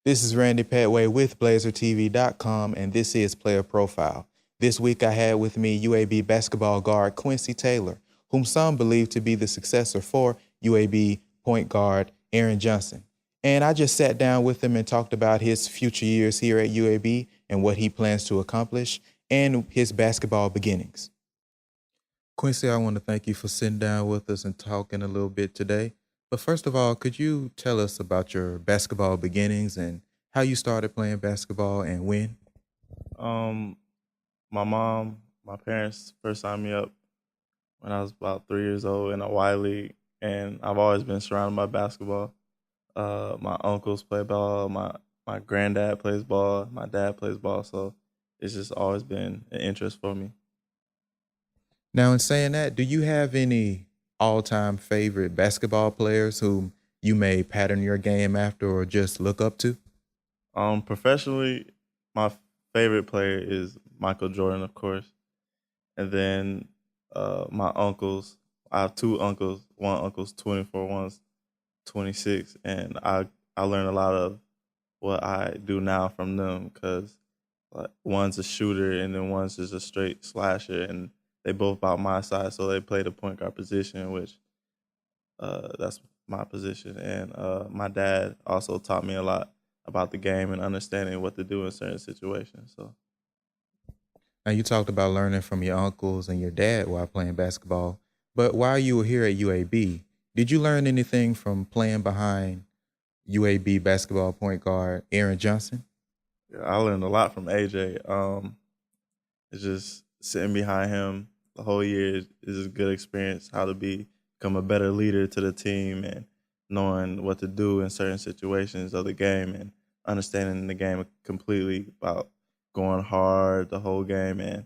This is Randy Pettway with BlazerTV.com, and this is Player Profile. This week I had with me UAB basketball guard Quincy Taylor, whom some believe to be the successor for UAB point guard Aaron Johnson. And I just sat down with him and talked about his future years here at UAB and what he plans to accomplish and his basketball beginnings. Quincy, I want to thank you for sitting down with us and talking a little bit today. But first of all, could you tell us about your basketball beginnings and how you started playing basketball and when? Um, my parents first signed me up when I was about 3 years old in a Y League, and I've always been surrounded by basketball. My uncles play ball, my granddad plays ball, my dad plays ball, so it's just always been an interest for me. Now, in saying that, do you have any all-time favorite basketball players whom you may pattern your game after or just look up to? Professionally, my favorite player is Michael Jordan, of course, and then my uncles. I have two uncles. One uncle's 24, one's 26, and I learned a lot of what I do now from them because like, one's a shooter and then one's just a straight slasher, and they both about my size, so they play the point guard position, which that's my position. And my dad also taught me a lot about the game and understanding what to do in certain situations. So Now, you talked about learning from your uncles and your dad while playing basketball, but while you were here at UAB, did you learn anything from playing behind UAB basketball point guard Aaron Johnson? yeah, I learned a lot from AJ. It's just sitting behind him the whole year is a good experience. How to become a better leader to the team and knowing what to do in certain situations of the game and understanding the game completely about going hard the whole game and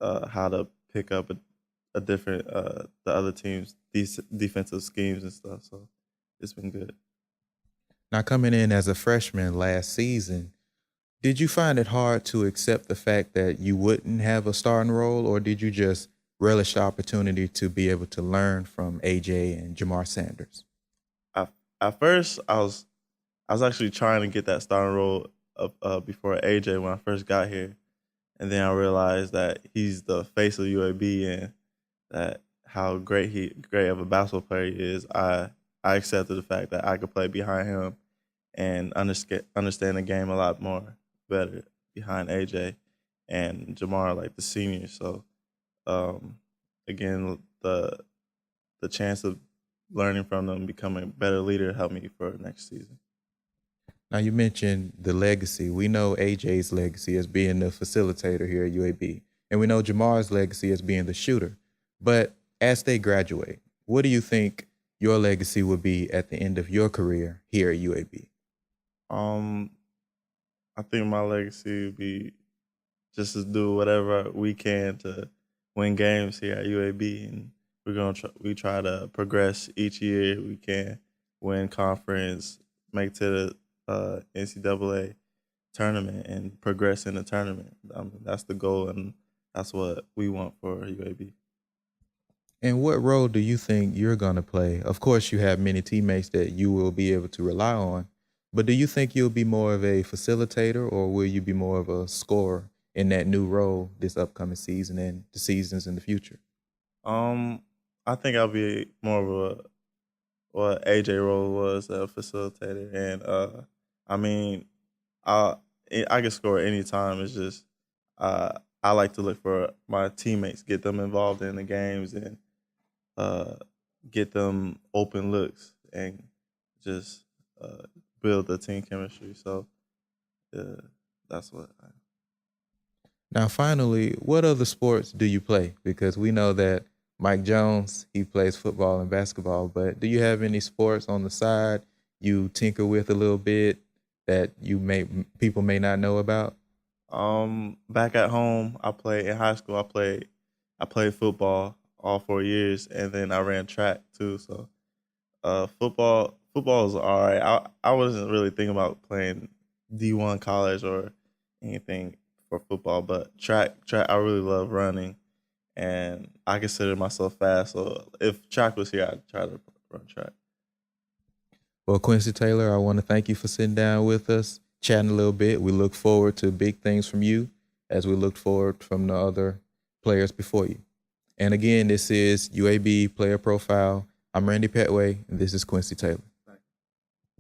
how to pick up a different the other team's defensive schemes and stuff. So it's been good. Now, coming in as a freshman last season, did you find it hard to accept the fact that you wouldn't have a starting role, or did you just relish the opportunity to be able to learn from AJ and Jamar Sanders? I, at first, I was actually trying to get that starting role up before AJ when I first got here, and then I realized that he's the face of UAB and that how great of a basketball player he is. I accepted the fact that I could play behind him and understand the game a lot more better behind AJ and Jamar like the senior. So um, again, the chance of learning from them, becoming a better leader, helped me for next season. Now, you mentioned the legacy. We know AJ's legacy as being the facilitator here at UAB, and we know Jamar's legacy as being the shooter. But as they graduate, what do you think your legacy will be at the end of your career here at UAB? Um, I think my legacy would be just to do whatever we can to win games here at UAB, and we try to progress each year we can, win conference, make to the NCAA tournament, and progress in the tournament. That's the goal, and that's what we want for UAB. And what role do you think you're going to play? Of course, you have many teammates that you will be able to rely on, but do you think you'll be more of a facilitator or will you be more of a scorer in that new role this upcoming season and the seasons in the future? Um, I think I'll be more of a what AJ role was a facilitator, and I mean, I I can score anytime. It's just I like to look for my teammates, get them involved in the games, and uh, get them open looks, and just uh, build the team chemistry. So uh, that's what. Now, finally, what other sports do you play? Because we know that Mike Jones, he plays football and basketball, but do you have any sports on the side you tinker with a little bit that people may not know about? Back at home, I played in high school. I played football all 4 years, and then I ran track too. So football is all right. I wasn't really thinking about playing D1 college or anything for football, but track I really love running, and I consider myself fast. So if track was here, I'd try to run track. Well, Quincy Taylor, I want to thank you for sitting down with us, chatting a little bit. We look forward to big things from you as we looked forward from the other players before you. And again, this is UAB Player Profile. I'm Randy Pettway, and this is Quincy Taylor.